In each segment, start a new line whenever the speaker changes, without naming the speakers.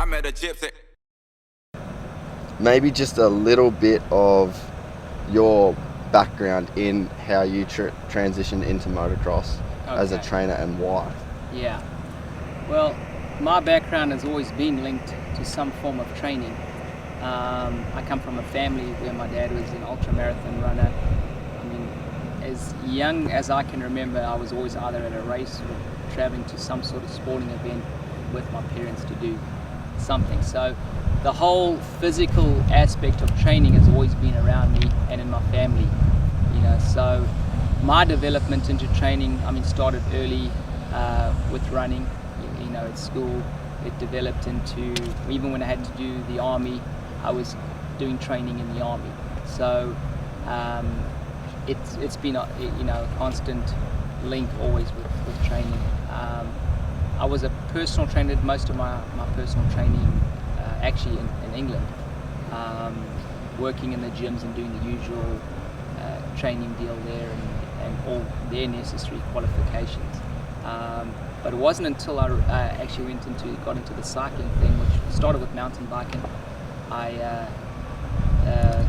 I met a gypsy.
Maybe just a little bit of your background in how you transitioned into motocross as a trainer and why.
Yeah. Well, my background has always been linked to some form of training. I come from a family where my dad was an ultramarathon runner. I mean, as young as I can remember, I was always either at a race or traveling to some sort of sporting event with my parents to do something. So the whole physical aspect of training has always been around me and in my family, you know. So my development into training, I mean, started early with running, you know, at school. It developed into, even when I had to do the army, I was doing training in the army. So it's been a, you know, a constant link always with training. I was a personal trainer, did most of my personal training actually in England, working in the gyms and doing the usual training deal there and all their necessary qualifications. But it wasn't until I actually got into the cycling thing, which started with mountain biking. I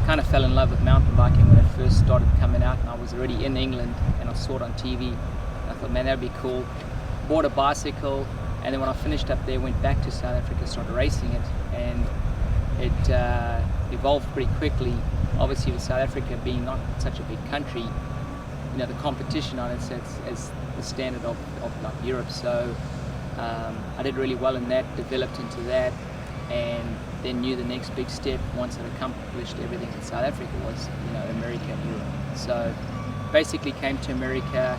kind of fell in love with mountain biking when it first started coming out, and I was already in England and I saw it on TV. I thought, man, that'd be cool. Bought a bicycle, and then when I finished up there, went back to South Africa, started racing it, and it evolved pretty quickly. Obviously, with South Africa being not such a big country, you know, the competition on it sets as the standard of like Europe. So I did really well in that, developed into that, and then knew the next big step once I'd accomplished everything in South Africa was, you know, America and Europe. So basically came to America,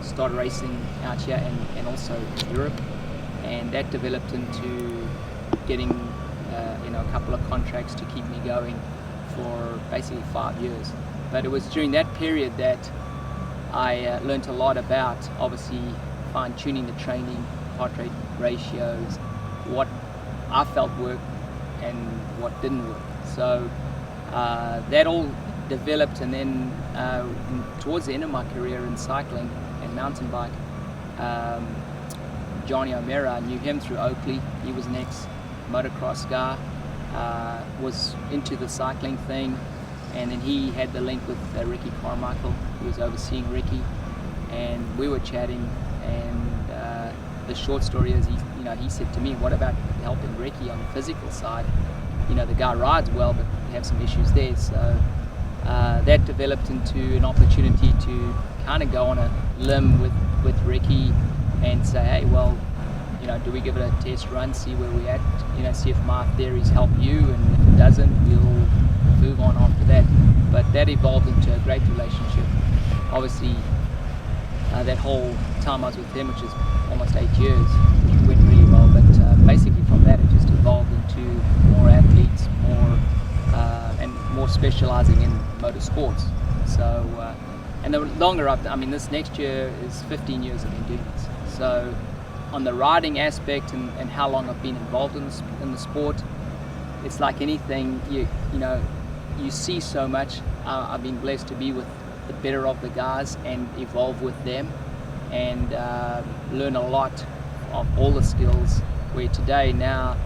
started racing out here and also Europe, and that developed into getting you know, a couple of contracts to keep me going for basically 5 years. But it was during that period that I learned a lot about, obviously, fine-tuning the training, heart rate ratios, what I felt worked and what didn't work. So that all developed, and then towards the end of my career in cycling and mountain bike, Johnny O'Meara, I knew him through Oakley. He was an ex-motocross guy, was into the cycling thing, and then he had the link with Ricky Carmichael, who was overseeing Ricky, and we were chatting, and the short story is, he said to me, what about helping Ricky on the physical side? You know, the guy rides well, but we have some issues there. So that developed into an opportunity to kind of go on a limb with Ricky and say, hey, well, you know, do we give it a test run, see where we're at, you know, see if my theories help you, and if it doesn't, we'll move on after that. But that evolved into a great relationship. Obviously, that whole time I was with him, which is almost 8 years, it went really well. But basically from that, it just evolved into more athletes, and more specializing in motorsports. So, and the longer I mean, this next year is 15 years I've been doing this. So, on the riding aspect and how long I've been involved in the sport, it's like anything, you know, you see so much. I've been blessed to be with the better of the guys and evolve with them, and learn a lot of all the skills, where today now,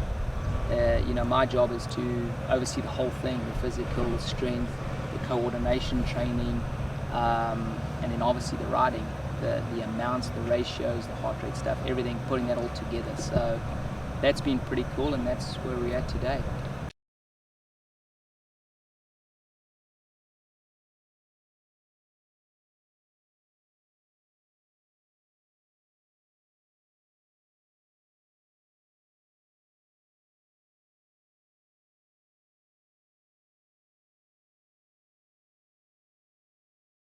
you know, my job is to oversee the whole thing, the physical, the strength, the coordination training, and then obviously the riding, the amounts, the ratios, the heart rate stuff, everything, putting that all together. So that's been pretty cool, and that's where we're at today.